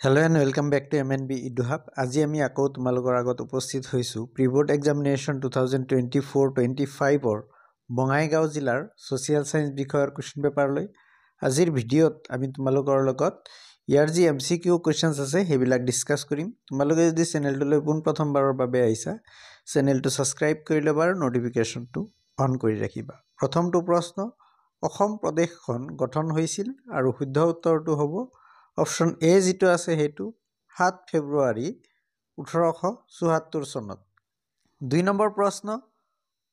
Hello and welcome back to MNB EduHub. আজি আমি আকৌ তোমালোকৰ আগত উপস্থিত হৈছো প্ৰি-বোৰ্ড এক্সামিনেশ্যন 2024-25 ৰ বঙাইগাঁও জিলাৰ সোশিয়েল সায়েন্স বিষয়ৰ কোৱেশ্চন পেপাৰ লৈ আজিৰ ভিডিঅ'ত আমি তোমালোকৰ লগত ইয়াৰ যি এমসিকিউ কোৱেশ্চনছ আছে হেবিলাক ডিসকাস কৰিম। তোমালোকে যদি চেনেলটোলৈ পোন প্ৰথমবাৰৰ বাবে আহিছা চেনেলটো সাবস্ক্ৰাইব কৰি ল'বা আৰু নোটিফিকেশনটো অন কৰি ৰাখিবা। প্ৰথমটো প্ৰশ্ন অসম প্ৰদেশখন গঠন হৈছিল আৰু শুদ্ধ উত্তৰটো হ'ব অপশন এ যেটো আছে হেতু 7 ফেব্ৰুৱাৰী 1874 চনত। 2 নম্বৰ প্ৰশ্ন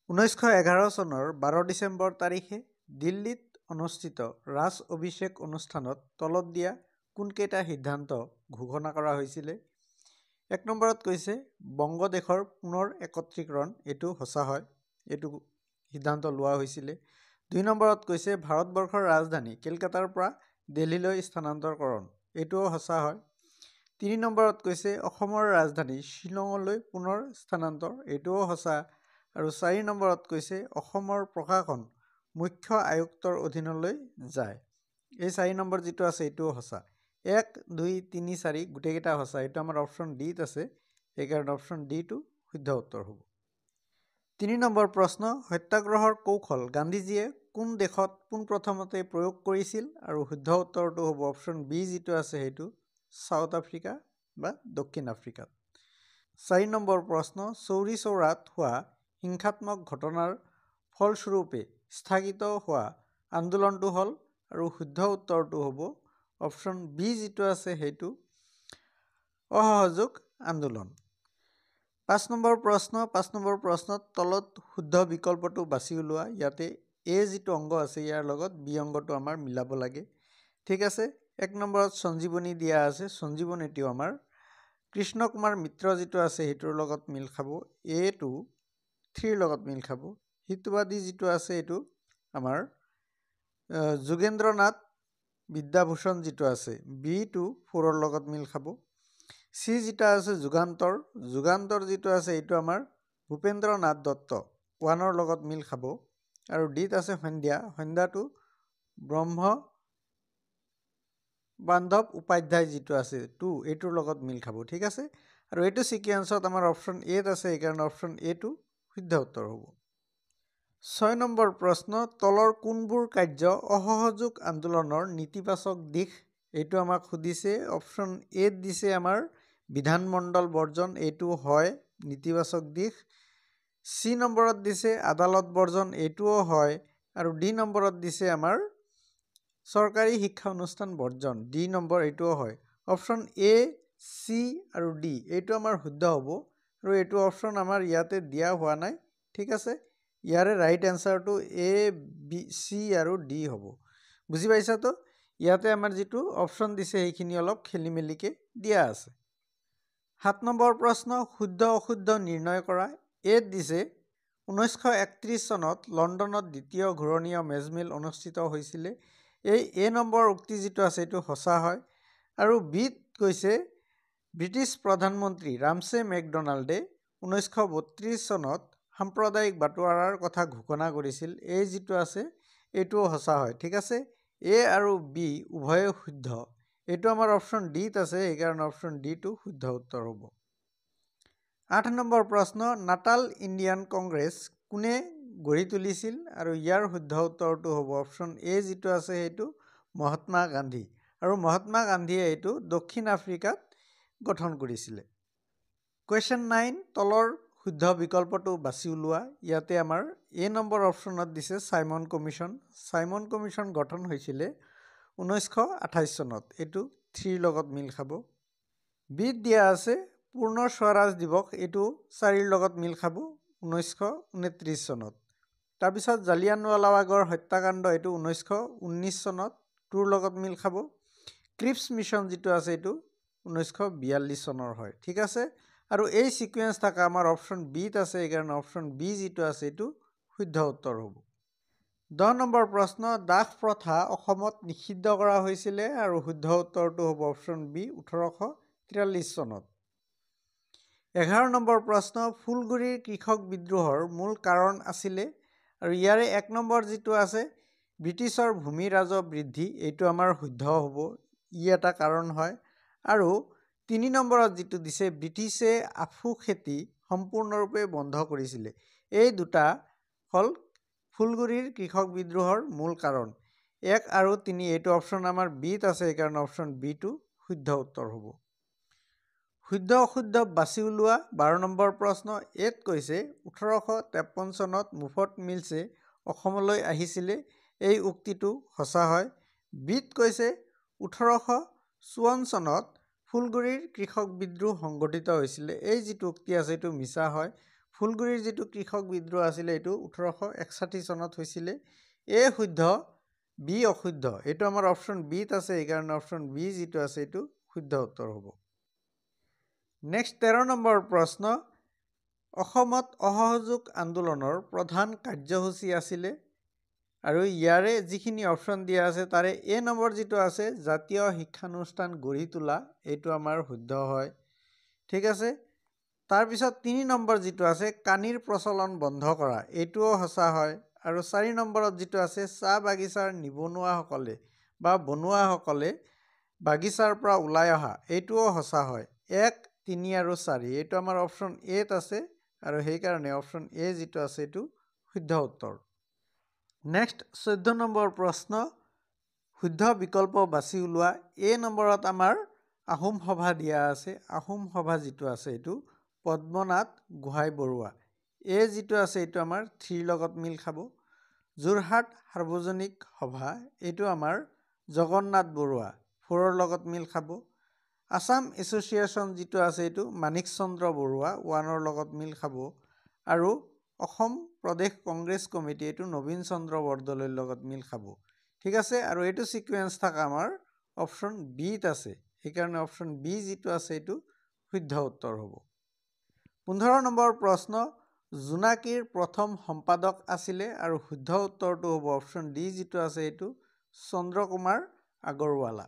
1911 চনৰ 12 ডিসেম্বৰ তাৰিখে দিল্লীত অনুষ্ঠিত ৰাজ অভিষেক অনুষ্ঠানত তলত দিয়া কোনকেইটা সিদ্ধান্ত ঘোষণা কৰা হৈছিল? 1 নম্বৰত কৈছে বংগদেশৰ পুনৰ একত্ৰীকৰণ, এটো সঁচা হয়, এটো সিদ্ধান্ত লোৱা হৈছিল। 2 নম্বৰত কৈছে ভাৰতবৰ্ষৰ ৰাজধানী কলকাতাৰ পৰা দিল্লীলৈ স্থানান্তৰকৰণ, এটোও সঁচা হয়। 3 নম্বৰত কৈছে অসমৰ ৰাজধানী শিলঙলৈ পুনৰ স্থানান্তৰ, এটোও সঁচা। আৰু 4 নম্বৰত কৈছে অসমৰ প্ৰশাসন মুখ্য আয়ুক্তৰ অধীনলৈ যায়। এই 4 নম্বৰ যেটো আছে এটোও সঁচা। 1 2 3 4 গুটেকেইটা সঁচা। এটো আমাৰ অপশন ডি ত আছে, এই কাৰণে অপশন ডি টো শুদ্ধ উত্তৰ হ'ব। 3 নম্বৰ প্ৰশ্ন সত্যাগ্ৰহৰ কৌশল গান্ধীজীয়ে কোন দেশত পোন প্ৰথমতে প্ৰয়োগ কৰিছিল? আৰু শুদ্ধ উত্তৰটো হ'ব অপশন বি যেটো আছে হেতু সাউথ আফ্ৰিকা বা দক্ষিণ আফ্ৰিকাত। 4 নম্বৰ প্ৰশ্ন চৌৰি চৌৰাত হোৱা হিংসাত্মক ঘটনাৰ ফলস্বৰূপে স্থগিত হোৱা আন্দোলনটো হল, আৰু শুদ্ধ উত্তৰটো হ'ব অপশন বি যেটো আছে হেতু অসহযোগ আন্দোলন। 5 নম্বৰ প্ৰশ্নত তলত শুদ্ধ বিকল্পটো বাছি উলিওৱা। ইয়াতে এ যেটো অংগ আছে ইয়াৰ লগত বি অংগটো আমাৰ মিলাব লাগে। ঠিক আছে, 1 নম্বৰত সঞ্জীৱনী দিয়া আছে, সঞ্জীৱনীটো আমাৰ কৃষ্ণ কুমাৰ মিত্ৰ যেটো আছে হেতুৰ লগত মিল খাব, এ টো 3 লগত মিল খাব। হিতবাদী যেটো আছে এটো আমাৰ যোগেন্দ্ৰনাথ বিদ্যাভূষণ যেটো আছে বি টো 4 লগত মিল খাব। সি যেটা আছে যুগান্তৰ যেটো আছে এটো আমাৰ ভূপেন্দ্ৰনাথ দত্ত 1 লগত মিল খাব। আৰু ডিত আছে সন্ধ্যাটো ব্ৰহ্ম বান্ধৱ উপাধ্যায় যেটো আছে 2 এটোৰ লগত মিল খাব। ঠিক আছে, আৰু এটো সিকুৱেন্সত আমাৰ অপশন এ ত আছে, এই কাৰণে অপশন এ টো শুদ্ধ উত্তৰ হ'ব। 6 নম্বৰ প্ৰশ্ন তলৰ কোনবোৰ কাৰ্য অসহযোগ আন্দোলনৰ নীতিবাচক দিশ? এইটো আমাক সুধিছে। অপশন এ দিছে আমাৰ বিধানমণ্ডল বৰ্জন, এইটো হয় নীতিবাচক দিশ। সি নম্বৰত দিছে আদালত বৰ্জন, এইটোও হয়। আৰু ডি নম্বৰত দিছে আমাৰ চৰকাৰী শিক্ষা অনুষ্ঠান বৰ্জন, ডি নম্বৰ এইটোও হয়। অপশন এ সি আৰু ডি এইটো আমাৰ শুদ্ধ হ'ব, আৰু এইটো অপশন আমাৰ ইয়াতে দিয়া হোৱা নাই। ঠিক আছে, ইয়াৰে ৰাইট এনসাৰটো এ বি সি আৰু ডি হ'ব। বুজি পাইছা তো? ইয়াতে আমাৰ যেটো অপশন দিছে সেইখিনি অলপ খেলি মেলিকে দিয়া আছে। 7 নম্বৰ প্ৰশ্ন শুদ্ধ অশুদ্ধ নিৰ্ণয় কৰা। এত দিছে 1931 চনত লণ্ডনত দ্বিতীয় ঘূৰণীয় মেজমেল অনুষ্ঠিত হৈছিল, এই এ নম্বৰ উক্তি যেটো আছে এইটো সঁচা হয়। আৰু বিত কৈছে ব্ৰিটিছ প্ৰধানমন্ত্ৰী ৰামছে মেকডনাল্ডে 1932 চনত সাম্প্ৰদায়িক বাটোৱাৰাৰ কথা ঘোষণা কৰিছিল, এই যেটো আছে এইটোও সঁচা হয়। ঠিক আছে, এ আৰু বি উভয়ে শুদ্ধ, এইটো আমাৰ অপশন ডি ত আছে, এই কাৰণে অপশন ডি টো শুদ্ধ উত্তৰ হ'ব। 8 নম্বৰ প্ৰশ্ন নাটাল ইণ্ডিয়ান কংগ্ৰেছ কোনে গঢ়ি তুলিছিল? আৰু ইয়াৰ শুদ্ধ উত্তৰটো হ'ব অপশন এ যেটো আছে সেইটো মহাত্মা গান্ধী, আৰু মহাত্মা গান্ধীয়ে এইটো দক্ষিণ আফ্ৰিকাত গঠন কৰিছিল। কুৱেশ্যন 9 তলৰ শুদ্ধ বিকল্পটো বাছি উলিওৱা। ইয়াতে আমাৰ এ নম্বৰ অপশনত দিছে সাইমন কমিশ্যন, সাইমন কমিশ্যন গঠন হৈছিল 1928 চনত, এইটো 3 লগত মিল খাব। বিত দিয়া আছে পূৰ্ণ স্বৰাজ দিৱস, এইটো 4 লগত মিল খাব 1929 চনত। তাৰপিছত জালিয়ানৱালাবাগৰ হত্যাকাণ্ড এইটো 1919 চনত 2 লগত মিল খাব। ক্ৰিপছ মিছন যেটো আছে এইটো 1942 চনৰ হয়। ঠিক আছে, আৰু এই সিকুৱেন্স থকা আমাৰ অপশন বি ত আছে, এই কাৰণে অপশন বি যেটো আছে এইটো শুদ্ধ উত্তৰ হ'ব। 10 নম্বৰ প্ৰশ্ন দাস প্ৰথা অসমত নিষিদ্ধ কৰা হৈছিল, আৰু শুদ্ধ উত্তৰটো হ'ব অপশন বি 1843 চনত। 11 নম্বৰ প্ৰশ্ন ফুলগুৰিৰ কৃষক বিদ্ৰোহৰ মূল কাৰণ আছিল, আৰু ইয়াৰে 1 নম্বৰ যেটো আছে ব্ৰিটিছৰ ভূমি ৰাজহ বৃদ্ধি, এইটো আমাৰ শুদ্ধ হ'ব, ই এটা কাৰণ হয়। আৰু 3 নম্বৰত যিটো দিছে ব্ৰিটিছে আফু খেতি সম্পূৰ্ণৰূপে বন্ধ কৰিছিলে। এই দুটা হ'ল ফুলগুৰিৰ কৃষক বিদ্ৰোহৰ মূল কাৰণ। 1 আৰু 3 এইটো অপশ্যন আমাৰ বিত আছে, সেইকাৰণে অপশ্যন বিটো শুদ্ধ উত্তৰ হ'ব। শুদ্ধ অশুদ্ধ বাছি উলিওৱা 12 নম্বৰ প্ৰশ্ন। এত কৈছে 1853 চনত মুফত মিলছে অসমলৈ আহিছিলে, এই উক্তিটো সঁচা হয়। বিত কৈছে 1854 চনত ফুলগুৰিৰ কৃষক বিদ্ৰোহ সংগঠিত হৈছিলে, এই যিটো উক্তি আছে এইটো মিছা হয়। ফুলগুৰিৰ যিটো কৃষক বিদ্ৰোহ আছিলে এইটো 1861 চনত হৈছিলে। এ শুদ্ধ, বি অশুদ্ধ, এইটো আমাৰ অপশ্যন বিত আছে, সেইকাৰণে অপশ্যন বি যিটো আছে এইটো শুদ্ধ উত্তৰ হ'ব। নেক্সট 13 নম্বৰ প্ৰশ্ন। অসমত অসহযোগ আন্দোলনৰ প্ৰধান কাৰ্যসূচী আছিলে আৰু ইয়াৰে যিখিনি অপশ্যন দিয়া আছে তাৰে এ নম্বৰ যিটো আছে জাতীয় শিক্ষানুষ্ঠান গঢ়ি তোলা, এইটো আমাৰ শুদ্ধ হয়। ঠিক আছে। তাৰপিছত 3 নম্বৰ যিটো আছে কানিৰ প্ৰচলন বন্ধ কৰা, এইটোও সঁচা হয়। আৰু 4 নম্বৰত যিটো আছে চাহ বাগিচাৰ নিবনুৱাসকলে বা বনুৱাসকলে বাগিচাৰ পৰা ওলাই অহা, এইটোও সঁচা হয়। 1, 3 আৰু 4 এইটো আমাৰ অপশ্যন এত আছে আৰু সেইকাৰণে অপশ্যন এ যিটো আছে এইটো শুদ্ধ উত্তৰ। নেক্সট 14 নম্বৰ প্ৰশ্ন। শুদ্ধ বিকল্প বাছি ওলোৱা। এ নম্বৰত আমাৰ আহোম সভা দিয়া আছে, আহোম সভা যিটো আছে এইটো পদ্মনাথ গোহাঁই বৰুৱা। এ যিটো আছে এইটো আমাৰ 3 লগত মিল খাব। যোৰহাট সাৰ্বজনিক সভা, এইটো আমাৰ জগন্নাথ বৰুৱা 4 লগত মিল খাব। আসাম এছ'চিয়েশ্যন যিটো আছে এইটো মাণিক চন্দ্ৰ বৰুৱা 1 লগত মিল খাব। আৰু অসম প্ৰদেশ কংগ্ৰেছ কমিটি এইটো নবীন চন্দ্ৰ বৰদলৈৰ লগত মিল খাব। ঠিক আছে। আৰু এইটো ছিকুৱেঞ্চ থকা আমাৰ অপশ্যন বিত আছে, সেইকাৰণে অপশ্যন বি যিটো আছে এইটো শুদ্ধ উত্তৰ হ'ব। 15 নম্বৰ প্ৰশ্ন। জোনাকীৰ প্ৰথম সম্পাদক আছিলে আৰু শুদ্ধ উত্তৰটো হ'ব অপশ্যন ডি যিটো আছে এইটো চন্দ্ৰকুমাৰ আগৰৱালা।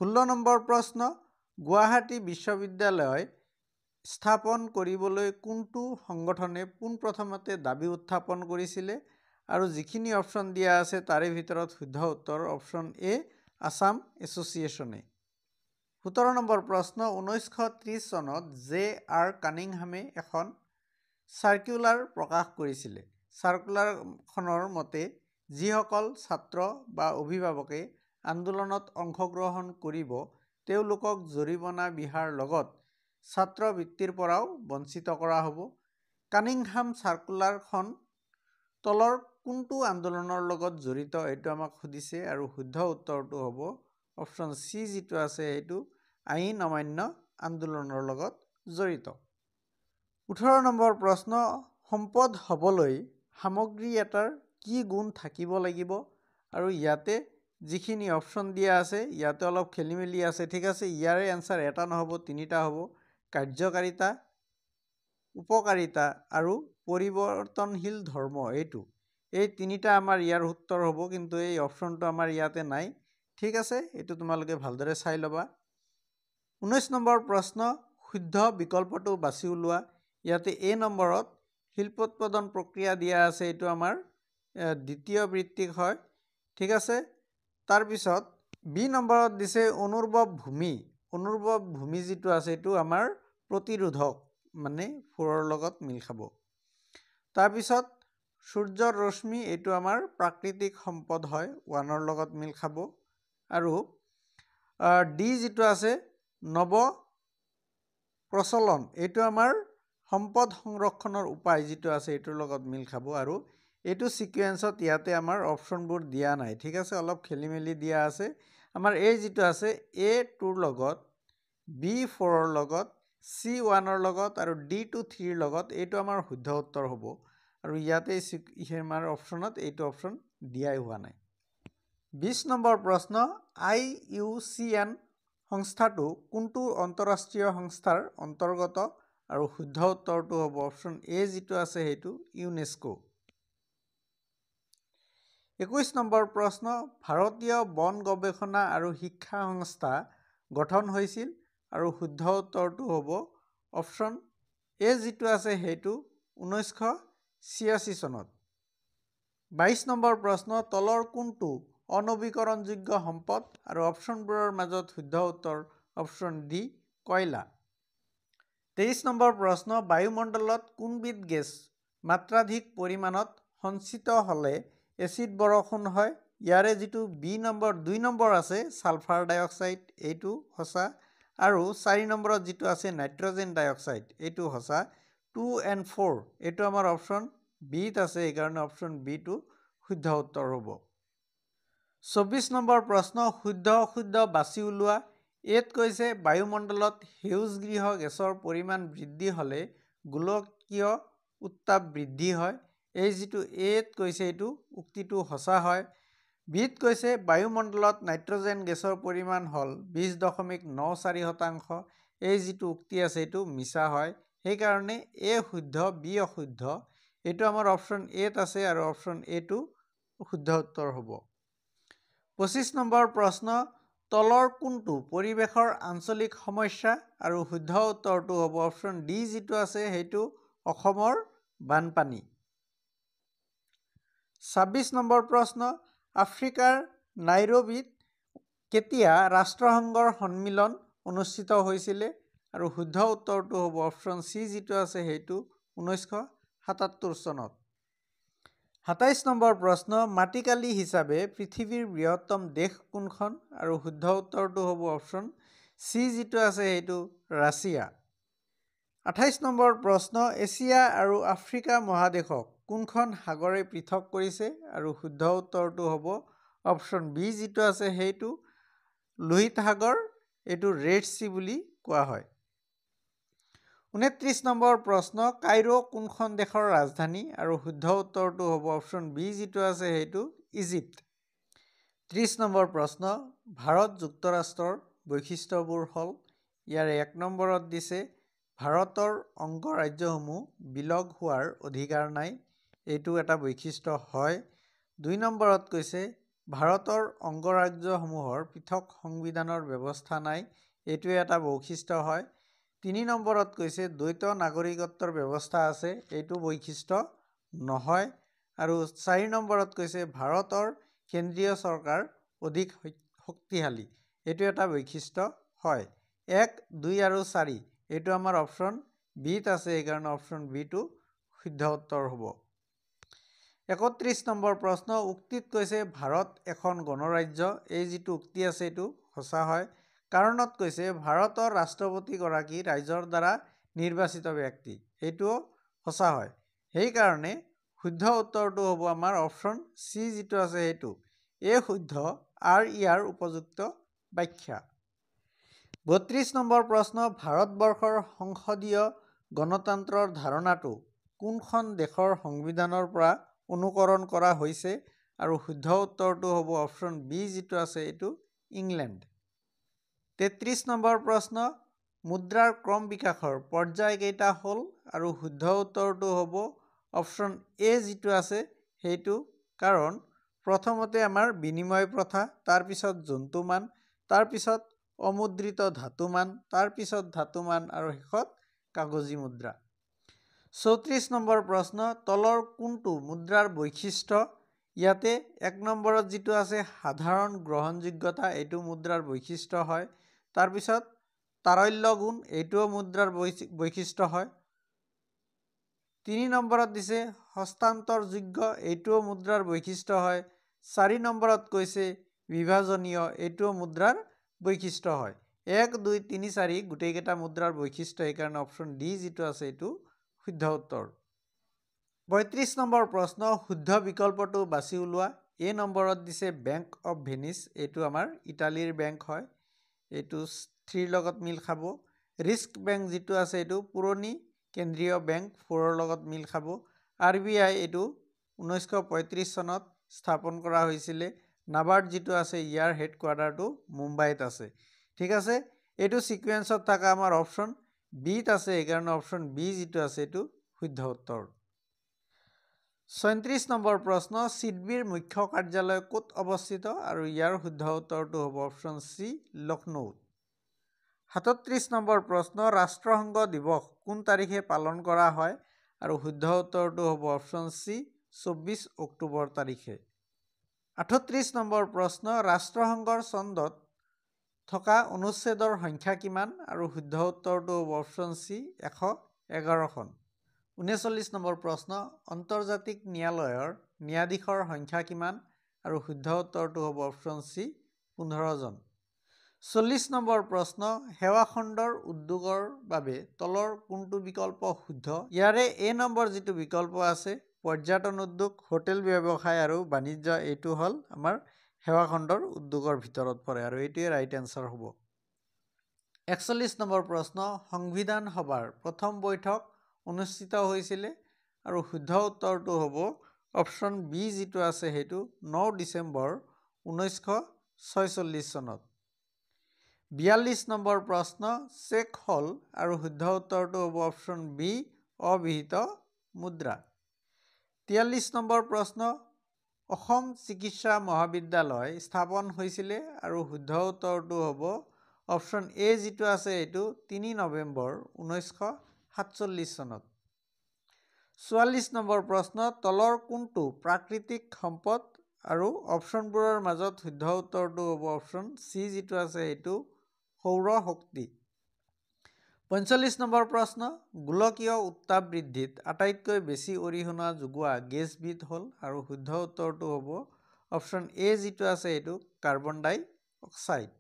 16 নম্বৰ প্ৰশ্ন। গুৱাহাটী বিশ্ববিদ্যালয় স্থাপন কৰিবলৈ কোনটো সংগঠনে পোনপ্ৰথমতে দাবী উত্থাপন কৰিছিলে? আৰু যিখিনি অপশ্যন দিয়া আছে তাৰে ভিতৰত শুদ্ধ উত্তৰ অপশ্যন এ আসাম এছ'চিয়েশ্যনে। 17 নম্বৰ প্ৰশ্ন। 1930 চনত জে আৰ কানিংহামে এখন চাৰ্কুলাৰ প্ৰকাশ কৰিছিলে। চাৰ্কুলাৰখনৰ মতে যিসকল ছাত্ৰ বা অভিভাৱকে আন্দোলনত অংশগ্ৰহণ কৰিব তেওঁলোকক জৰিমনা বিহাৰ লগত ছাত্ৰবৃত্তিৰ পৰাও বঞ্চিত কৰা হ'ব। কানিংহাম চাৰ্কুলাৰখন তলৰ কোনটো আন্দোলনৰ লগত জড়িত, এইটো আমাক সুধিছে আৰু শুদ্ধ উত্তৰটো হ'ব অপশ্যন চি যিটো আছে সেইটো আইন অমান্য আন্দোলনৰ লগত জড়িত। 18 নম্বৰ প্ৰশ্ন। সম্পদ হ'বলৈ সামগ্ৰী এটাৰ কি গুণ থাকিব লাগিব? আৰু ইয়াতে যিখিনি অপশ্যন দিয়া আছে ইয়াতে অলপ খেলি মেলি আছে। ঠিক আছে, ইয়াৰে এনচাৰ এটা নহ'ব, 3টা হ'ব। কাৰ্যকাৰিতা, উপকাৰিতা আৰু পৰিৱৰ্তনশীল ধৰ্ম, এই 3টা আমাৰ ইয়াৰ উত্তৰ হ'ব, কিন্তু এই অপশ্যনটো আমাৰ ইয়াতে নাই। ঠিক আছে, এইটো তোমালোকে ভালদৰে চাই ল'বা। 19 নম্বৰ প্ৰশ্ন। শুদ্ধ বিকল্পটো বাছি ওলোৱা। ইয়াতে এ নম্বৰত শিল্পোৎপাদন প্ৰক্ৰিয়া দিয়া আছে, এইটো আমাৰ দ্বিতীয় বৃত্তিক হয়। ঠিক আছে। তাৰপিছত বি নম্বৰত দিছে অনুৰ্বব ভূমি। অনুৰ্বব ভূমি যিটো আছে এইটো আমাৰ প্ৰতিৰোধক, মানে 4 লগত মিল খাব। তাৰপিছত সূৰ্যৰ ৰশ্মি, এইটো আমাৰ প্ৰাকৃতিক সম্পদ হয়, 1 লগত মিল খাব। আৰু ডি যিটো আছে নৱ প্ৰচলন, এইটো আমাৰ সম্পদ সংৰক্ষণৰ উপায় যিটো আছে এইটোৰ লগত মিল খাব। আৰু এইটো ছিকুৱেঞ্চত ইয়াতে আমাৰ অপশ্যনবোৰ দিয়া নাই। ঠিক আছে, অলপ খেলি মেলি দিয়া আছে। আমাৰ এই যিটো আছে এ 2 লগত, বি 4 লগত, চি 1 লগত আৰু ডি 3 লগত, এইটো আমাৰ শুদ্ধ উত্তৰ হ'ব। আৰু ইয়াতে আমাৰ অপশ্যনত এইটো অপশ্যন দিয়াই হোৱা নাই। 20 নম্বৰ প্ৰশ্ন। IUCN সংস্থাটো কোনটো আন্তঃৰাষ্ট্ৰীয় সংস্থাৰ অন্তৰ্গত? আৰু শুদ্ধ উত্তৰটো হ'ব অপশ্যন এ যিটো আছে সেইটো ইউনেস্কো। 21 নম্বৰ প্ৰশ্ন। ভাৰতীয় বন গৱেষণা আৰু শিক্ষা সংস্থা গঠন হৈছিল আৰু শুদ্ধ উত্তৰটো হ'ব অপশ্যন এ যিটো আছে সেইটো 1986 চনত। 22 নম্বৰ প্ৰশ্ন। তলৰ কোনটো অনবীকৰণযোগ্য সম্পদ আৰু অপশ্যনবোৰৰ মাজত শুদ্ধ উত্তৰ অপশ্যন ডি কয়লা। 23 নম্বৰ প্ৰশ্ন, বায়ুমণ্ডলত কোনবিধ গেছ মাত্ৰাধিক পৰিমাণত সঞ্চিত হ'লে এচিড বৰষুণ হয়? ইয়াৰে যিটো দুই নম্বৰ আছে ছালফাৰ ডাইঅক্সাইড, এইটো সঁচা, আৰু 4 নম্বৰত যিটো আছে নাইট্ৰজেন ডাইঅক্সাইড, এইটো সঁচা। 2 and 4 এইটো আমাৰ অপশ্যন বিত আছে, এইকাৰণে অপশ্যন বিটো শুদ্ধ উত্তৰ হ'ব। 24 নম্বৰ প্ৰশ্ন, শুদ্ধ অশুদ্ধ বাছি উলিওৱা। এত কৈছে বায়ুমণ্ডলত সেউজগৃহ গেছৰ পৰিমাণ বৃদ্ধি হ'লে গোলকীয় উত্তাপ বৃদ্ধি হয়। এই যিটো এত কৈছে এইটো উক্তিটো সঁচা হয়। বিত কৈছে বায়ুমণ্ডলত নাইট্ৰজেন গেছৰ পৰিমাণ হ'ল 20.94%। এই যিটো উক্তি আছে এইটো মিছা হয়, সেইকাৰণে এ শুদ্ধ বি অশুদ্ধ। এইটো আমাৰ অপশ্যন এত আছে আৰু অপশ্যন এটো শুদ্ধ উত্তৰ হ'ব। 25 নম্বৰ প্ৰশ্ন, তলৰ কোনটো পৰিৱেশৰ আঞ্চলিক সমস্যা? আৰু শুদ্ধ উত্তৰটো হ'ব অপশ্যন ডি যিটো আছে সেইটো অসমৰ বানপানী। 26 নম্বৰ প্ৰশ্ন, আফ্ৰিকাৰ নাইৰোবিত কেতিয়া ৰাষ্ট্ৰসংঘৰ সন্মিলন অনুষ্ঠিত হৈছিলে? আৰু শুদ্ধ উত্তৰটো হ'ব অপশ্যন চি যিটো আছে সেইটো 1977 চনত। 27 নম্বৰ প্ৰশ্ন, মাটিকালি হিচাপে পৃথিৱীৰ বৃহত্তম দেশ কোনখন? আৰু শুদ্ধ উত্তৰটো হ'ব অপশ্যন চি যিটো আছে সেইটো ৰাছিয়া। 28 নম্বৰ প্ৰশ্ন, এছিয়া আৰু আফ্ৰিকা মহাদেশক কোনখন সাগৰে পৃথক কৰিছে? আৰু শুদ্ধ উত্তৰটো হ'ব অপশ্যন বি যিটো আছে সেইটো লোহিত সাগৰ, এইটো ৰেড চি বুলি কোৱা হয়। 29 নম্বৰ প্ৰশ্ন, কাইৰো কোনখন দেশৰ ৰাজধানী? আৰু শুদ্ধ উত্তৰটো হ'ব অপশ্যন বি যিটো আছে সেইটো ইজিপ্ত। 30 নম্বৰ প্ৰশ্ন, ভাৰত যুক্তৰাষ্ট্ৰৰ বৈশিষ্ট্যবোৰ হ'ল? ইয়াৰে 1 নম্বৰত দিছে ভাৰতৰ অংগৰাজ্যসমূহ বিলগ হোৱাৰ অধিকাৰ নাই, এইটো এটা বৈশিষ্ট্য হয়। 2 নম্বৰত কৈছে ভাৰতৰ অংগৰাজ্যসমূহৰ পৃথক সংবিধানৰ ব্যৱস্থা নাই, এইটোৱে এটা বৈশিষ্ট্য হয়। 3 নম্বৰত কৈছে দ্বৈত নাগৰিকত্বৰ ব্যৱস্থা আছে, এইটো বৈশিষ্ট্য নহয়। আৰু 4 নম্বৰত কৈছে ভাৰতৰ কেন্দ্ৰীয় চৰকাৰ অধিক শক্তিশালী, এইটো এটা বৈশিষ্ট্য হয়। 1, 2 আৰু 4 এইটো আমাৰ অপশ্যন বিত আছে, এইকাৰণে অপশ্যন বিটো শুদ্ধ উত্তৰ হ'ব। 31 নম্বৰ প্ৰশ্ন, উক্তিত কৈছে ভাৰত এখন গণৰাজ্য, এই যিটো উক্তি আছে এইটো সঁচা হয়। কাৰণত কৈছে ভাৰতৰ ৰাষ্ট্ৰপতিগৰাকী ৰাইজৰ দ্বাৰা নিৰ্বাচিত ব্যক্তি, এইটোও সঁচা হয়। সেইকাৰণে শুদ্ধ উত্তৰটো হ'ব আমাৰ অপশ্যন চি যিটো আছে সেইটো এই শুদ্ধ আৰু ইয়াৰ উপযুক্ত ব্যাখ্যা। 32 নম্বৰ প্ৰশ্ন, ভাৰতবৰ্ষৰ সংসদীয় গণতন্ত্ৰৰ ধাৰণাটো কোনখন দেশৰ সংবিধানৰ পৰা অনুকৰণ কৰা হৈছে? আৰু শুদ্ধ উত্তৰটো হ'ব অপশ্যন বি যিটো আছে এইটো ইংলেণ্ড। 33 নম্বৰ প্ৰশ্ন, মুদ্ৰাৰ ক্ৰম বিকাশৰ পৰ্যায় কেইটা হ'ল? আৰু শুদ্ধ উত্তৰটো হ'ব অপশ্যন এ যিটো আছে সেইটো, কাৰণ প্ৰথমতে আমাৰ বিনিময় প্ৰথা, তাৰপিছত জন্তুমান, তাৰপিছত অমুদ্ৰিত ধাতুমান, তাৰপিছত ধাতুমান আৰু শেষত কাগজী মুদ্ৰা। 34 নম্বৰ প্ৰশ্ন, তলৰ কোনটো মুদ্ৰাৰ বৈশিষ্ট্য? ইয়াতে 1 নম্বৰত যিটো আছে সাধাৰণ গ্ৰহণযোগ্যতা, এইটো মুদ্ৰাৰ বৈশিষ্ট্য হয়। তাৰপিছত তাৰল্য গুণ, এইটোও মুদ্ৰাৰ বৈশিষ্ট্য হয়। 3 নম্বৰত দিছে হস্তান্তৰযোগ্য, এইটোও মুদ্ৰাৰ বৈশিষ্ট্য হয়। 4 নম্বৰত কৈছে বিভাজনীয়, এইটোও মুদ্ৰাৰ বৈশিষ্ট্য হয়। 1, 2, 3, 4 গোটেইকেইটা মুদ্ৰাৰ বৈশিষ্ট্য, সেইকাৰণে অপশ্যন ডি যিটো আছে এইটো শুদ্ধ উত্তৰ। 35 নম্বৰ প্ৰশ্ন, শুদ্ধ বিকল্পটো বাছি উলিওৱা। এ নম্বৰত দিছে বেংক অৱ ভেনিচ, এইটো আমাৰ ইটালীৰ বেংক হয়, এইটো 3 লগত মিল খাব। ৰিস্ক বেংক যিটো আছে এইটো পুৰণি কেন্দ্ৰীয় বেংক 4 লগত মিল খাব। RBI এইটো 1935 চনত স্থাপন কৰা হৈছিলে। নাবাৰ্ড যিটো আছে ইয়াৰ হেডকোৱাৰ্টাৰটো মুম্বাইত আছে। ঠিক আছে, এইটো সিকুৱেন্সত থকা আমাৰ অপশ্যন বিত আছে, এইকাৰণে অপশ্যন বি যিটো আছে এইটো শুদ্ধ উত্তৰ। 37 নম্বৰ প্ৰশ্ন, চিডবিৰ মুখ্য কাৰ্যালয় ক'ত অৱস্থিত? আৰু ইয়াৰ শুদ্ধ উত্তৰটো হ'ব অপশ্যন চি লক্ষ্ণৌত। 37 নম্বৰ প্ৰশ্ন, ৰাষ্ট্ৰসংঘ দিৱস কোন তাৰিখে পালন কৰা হয়? আৰু শুদ্ধ উত্তৰটো হ'ব অপশ্যন চি 24 অক্টোবৰ তাৰিখে। 38 নম্বৰ প্ৰশ্ন, ৰাষ্ট্ৰসংঘৰ চন্দত থকা অনুচ্ছেদৰ সংখ্যা কিমান? আৰু শুদ্ধ উত্তৰটো হ'ব অপশ্যন চি 111খন। 39 নম্বৰ প্ৰশ্ন, আন্তৰ্জাতিক ন্যায়ালয়ৰ ন্যায়াধীশৰ সংখ্যা কিমান? আৰু শুদ্ধ উত্তৰটো হ'ব অপশ্যন চি 15জন। 40 নম্বৰ প্ৰশ্ন, সেৱাখণ্ডৰ উদ্যোগৰ বাবে তলৰ কোনটো বিকল্প শুদ্ধ? ইয়াৰে এ নম্বৰ যিটো বিকল্প আছে, পৰ্যটন উদ্যোগ, হোটেল ব্যৱসায় আৰু বাণিজ্য, এইটো হ'ল আমাৰ সেৱাখণ্ডৰ উদ্যোগৰ ভিতৰত পৰে আৰু এইটোৱে ৰাইট এনচাৰ হ'ব। 41 নম্বৰ প্ৰশ্ন, সংবিধান সভাৰ প্ৰথম বৈঠক অনুষ্ঠিত হৈছিলে আৰু শুদ্ধ উত্তৰটো হ'ব অপশ্যন বি যিটো আছে সেইটো 9 ডিচেম্বৰ 1946 চনত। 42 নম্বৰ প্ৰশ্ন, চেক হ'ল আৰু শুদ্ধ উত্তৰটো হ'ব অপশ্যন বি অবিহিত মুদ্ৰা। 43 নম্বৰ প্ৰশ্ন, অসম চিকিৎসা মহাবিদ্যালয় স্থাপন হৈছিলে আৰু শুদ্ধ উত্তৰটো হ'ব অপশ্যন এ যিটো আছে এইটো 3 নৱেম্বৰ 1947 চনত। 44 নম্বৰ প্ৰশ্ন, তলৰ কোনটো প্ৰাকৃতিক সম্পদ? আৰু অপশ্যনবোৰৰ মাজত শুদ্ধ উত্তৰটো হ'ব অপশ্যন চি যিটো আছে এইটো সৌৰ শক্তি। 45 নম্বৰ প্ৰশ্ন, গোলকীয় উত্তাপ বৃদ্ধিত আটাইতকৈ বেছি অৰিহণা যোগোৱা গেছবিধ হ'ল আৰু শুদ্ধ উত্তৰটো হ'ব অপশ্যন এ যিটো আছে এইটো কাৰ্বন ডাই অক্সাইড।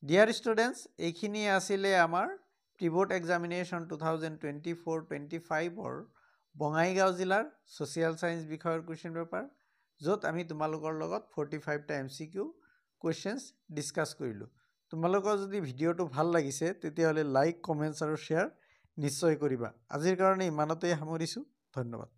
ডিয়াৰ ষ্টুডেণ্টছ, এইখিনিয়ে আছিলে আমাৰ প্ৰি-বোৰ্ড এক্সামিনেশ্যন 2024-25ৰ বঙাইগাঁও জিলাৰ ছ'চিয়েল ছায়েন্স বিষয়ৰ কুৱেশ্যন পেপাৰ, য'ত আমি তোমালোকৰ লগত 45টা MCQ কুৱেশ্যনছ ডিছকাছ কৰিলোঁ। তোমালোকৰ যদি ভিডিঅ'টো ভাল লাগিছে তেতিয়াহ'লে লাইক, কমেণ্টছ আৰু শ্বেয়াৰ নিশ্চয় কৰিবা। আজিৰ কাৰণে ইমানতেই সামৰিছোঁ। ধন্যবাদ।